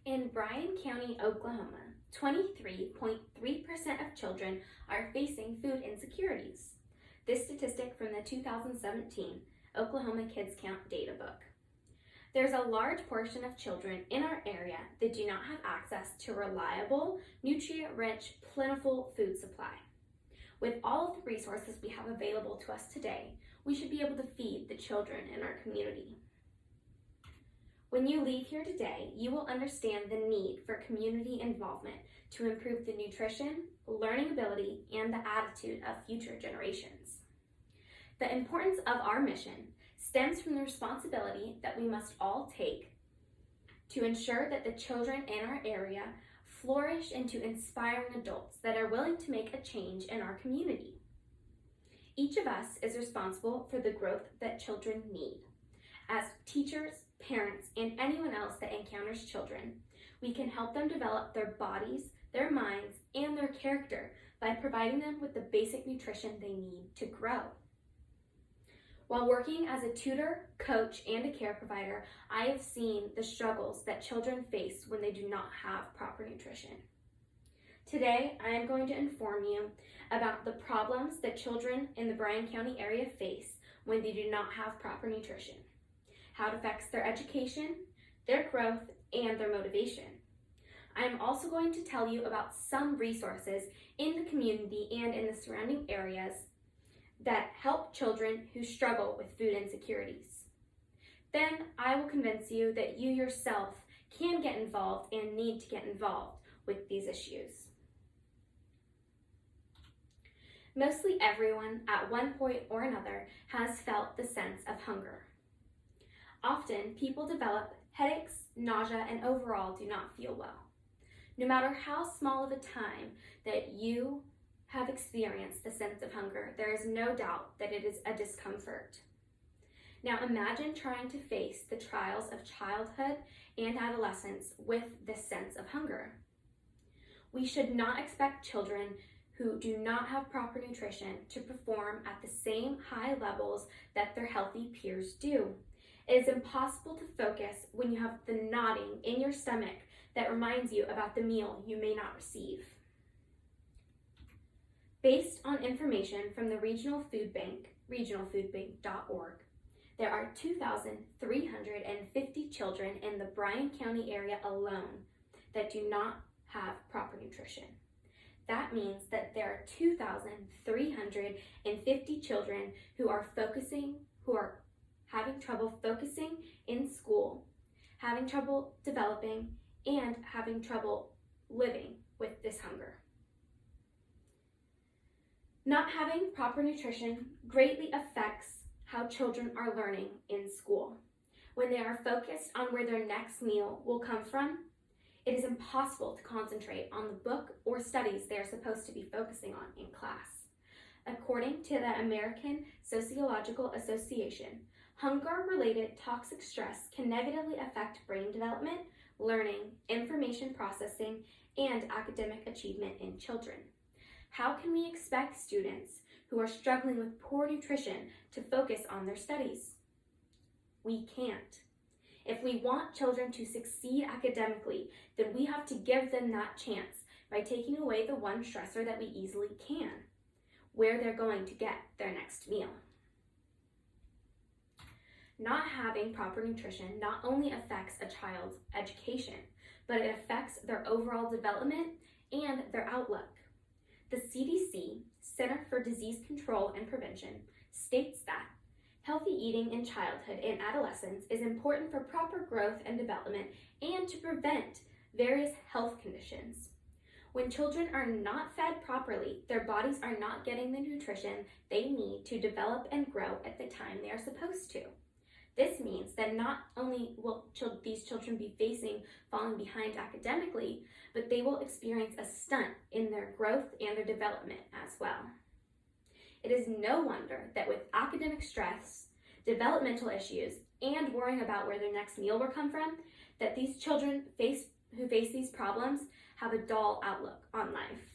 In Bryan County, Oklahoma, 23.3% of children are facing food insecurities. This statistic from the 2017 Oklahoma Kids Count data book. There's a large portion of children in our area that do not have access to reliable, nutrient-rich, plentiful food supply. With all of the resources we have available to us today, we should be able to feed the children in our community. When you leave here today, you will understand the need for community involvement to improve the nutrition, learning ability, and the attitude of future generations. The importance of our mission stems from the responsibility that we must all take to ensure that the children in our area flourish into inspiring adults that are willing to make a change in our community. Each of us is responsible for the growth that children need. As teachers, parents, and anyone else that encounters children, we can help them develop their bodies, their minds, and their character by providing them with the basic nutrition they need to grow. While working as a tutor, coach, and a care provider, I have seen the struggles that children face when they do not have proper nutrition. Today, I am going to inform you about the problems that children in the Bryan County area face when they do not have proper nutrition, how it affects their education, their growth, and their motivation. I am also going to tell you about some resources in the community and in the surrounding areas that help children who struggle with food insecurities. Then I will convince you that you yourself can get involved and need to get involved with these issues. Mostly everyone at one point or another has felt the sense of hunger. Often, people develop headaches, nausea, and overall do not feel well. No matter how small of a time that you have experienced the sense of hunger, there is no doubt that it is a discomfort. Now imagine trying to face the trials of childhood and adolescence with this sense of hunger. We should not expect children who do not have proper nutrition to perform at the same high levels that their healthy peers do. It is impossible to focus when you have the nodding in your stomach that reminds you about the meal you may not receive. Based on information from the Regional Food Bank, regionalfoodbank.org, there are 2,350 children in the Bryan County area alone that do not have proper nutrition. That means that there are 2,350 children who are having trouble focusing in school, having trouble developing, and having trouble living with this hunger. Not having proper nutrition greatly affects how children are learning in school. When they are focused on where their next meal will come from, it is impossible to concentrate on the book or studies they are supposed to be focusing on in class. According to the American Sociological Association, hunger-related toxic stress can negatively affect brain development, learning, information processing, and academic achievement in children. How can we expect students who are struggling with poor nutrition to focus on their studies? We can't. If we want children to succeed academically, then we have to give them that chance by taking away the one stressor that we easily can, where they're going to get their next meal. Not having proper nutrition not only affects a child's education, but it affects their overall development and their outlook. The CDC, Center for Disease Control and Prevention, states that healthy eating in childhood and adolescence is important for proper growth and development and to prevent various health conditions. When children are not fed properly, their bodies are not getting the nutrition they need to develop and grow at the time they are supposed to. This means that not only will these children be facing falling behind academically, but they will experience a stunt in their growth and their development as well. It is no wonder that with academic stress, developmental issues, and worrying about where their next meal will come from, that these children who face these problems have a dull outlook on life.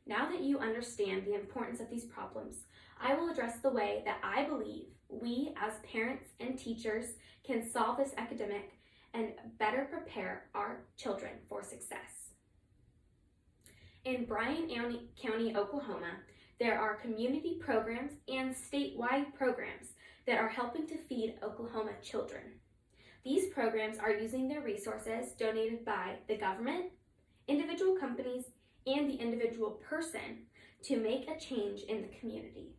Now that you understand the importance of these problems, I will address the way that I believe we as parents and teachers can solve this epidemic and better prepare our children for success. In Bryan County, Oklahoma, there are community programs and statewide programs that are helping to feed Oklahoma children. These programs are using their resources donated by the government, individual companies, and the individual person to make a change in the community.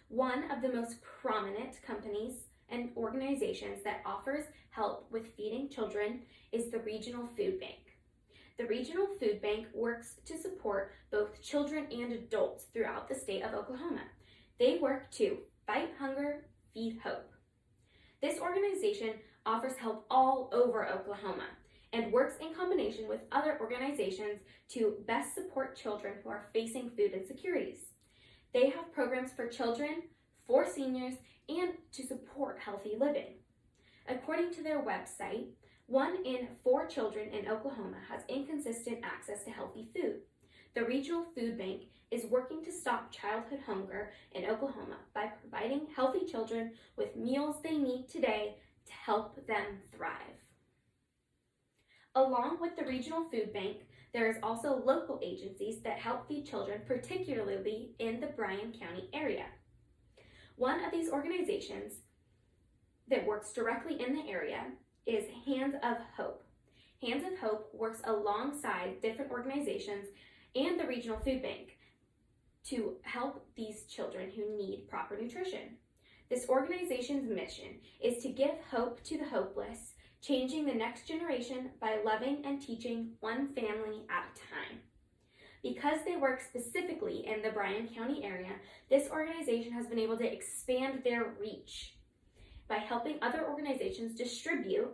One of the most prominent companies and organizations that offers help with feeding children is the Regional Food Bank. The Regional Food Bank works to support both children and adults throughout the state of Oklahoma. They work to fight hunger, feed hope. This organization offers help all over Oklahoma and works in combination with other organizations to best support children who are facing food insecurities. They have programs for children, for seniors, and to support healthy living. According to their website, 1 in 4 children in Oklahoma has inconsistent access to healthy food. The Regional Food Bank is working to stop childhood hunger in Oklahoma by providing healthy children with meals they need today to help them thrive. Along with the Regional Food Bank, there is also local agencies that help feed children, particularly in the Bryan County area. One of these organizations that works directly in the area is Hands of Hope. Hands of Hope works alongside different organizations and the Regional Food Bank to help these children who need proper nutrition. This organization's mission is to give hope to the hopeless, changing the next generation by loving and teaching one family at a time. Because they work specifically in the Bryan County area, this organization has been able to expand their reach by helping other organizations distribute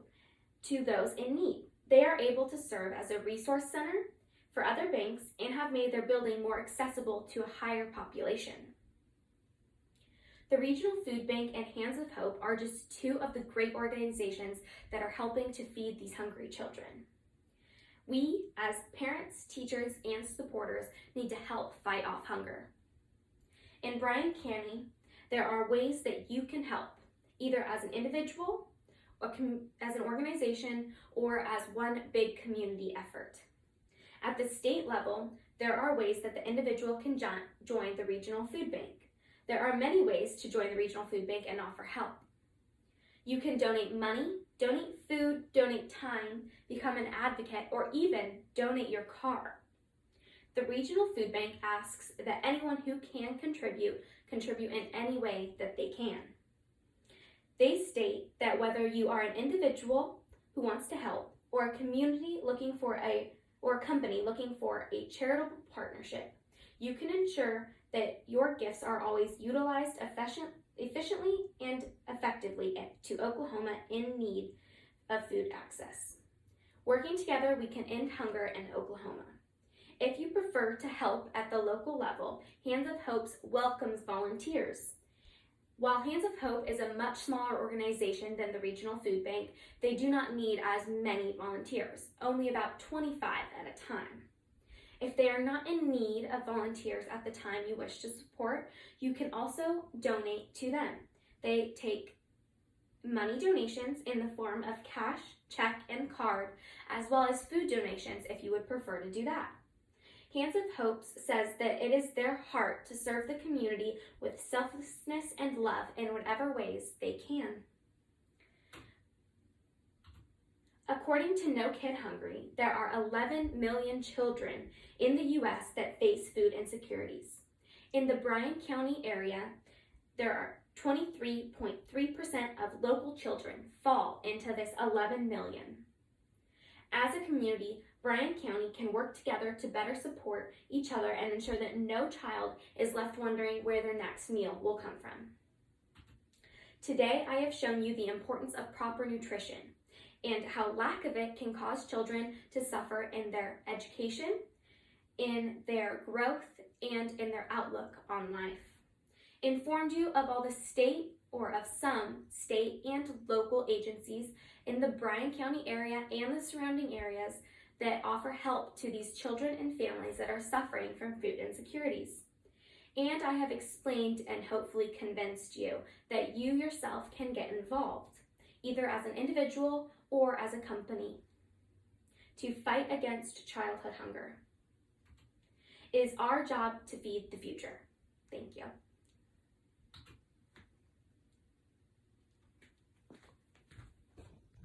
to those in need. They are able to serve as a resource center for other banks and have made their building more accessible to a higher population. The Regional Food Bank and Hands of Hope are just 2 of the great organizations that are helping to feed these hungry children. We, as parents, teachers, and supporters, need to help fight off hunger. In Bryan County, there are ways that you can help, either as an individual, or as an organization, or as one big community effort. At the state level, there are ways that the individual can join the Regional Food Bank. There are many ways to join the Regional Food Bank and offer help. You can donate money, donate food, donate time, become an advocate, or even donate your car. The Regional Food Bank asks that anyone who can contribute in any way that they can. They state that whether you are an individual who wants to help, or a community looking for or a company looking for a charitable partnership, you can ensure that your gifts are always utilized efficiently and effectively to Oklahoma in need of food access. Working together, we can end hunger in Oklahoma. If you prefer to help at the local level, Hands of Hope welcomes volunteers. While Hands of Hope is a much smaller organization than the Regional Food Bank, they do not need as many volunteers, only about 25 at a time. If they are not in need of volunteers at the time you wish to support, you can also donate to them. They take money donations in the form of cash, check, and card, as well as food donations if you would prefer to do that. Hands of Hope says that it is their heart to serve the community with selflessness and love in whatever ways they can. According to No Kid Hungry, there are 11 million children in the U.S. that face food insecurities. In the Bryan County area, there are 23.3% of local children fall into this 11 million. As a community, Bryan County can work together to better support each other and ensure that no child is left wondering where their next meal will come from. Today, I have shown you the importance of proper nutrition and how lack of it can cause children to suffer in their education, in their growth, and in their outlook on life. Informed you of all the state or of some state and local agencies in the Bryan County area and the surrounding areas that offer help to these children and families that are suffering from food insecurities. And I have explained and hopefully convinced you that you yourself can get involved, either as an individual or as a company, to fight against childhood hunger. It is our job to feed the future. Thank you.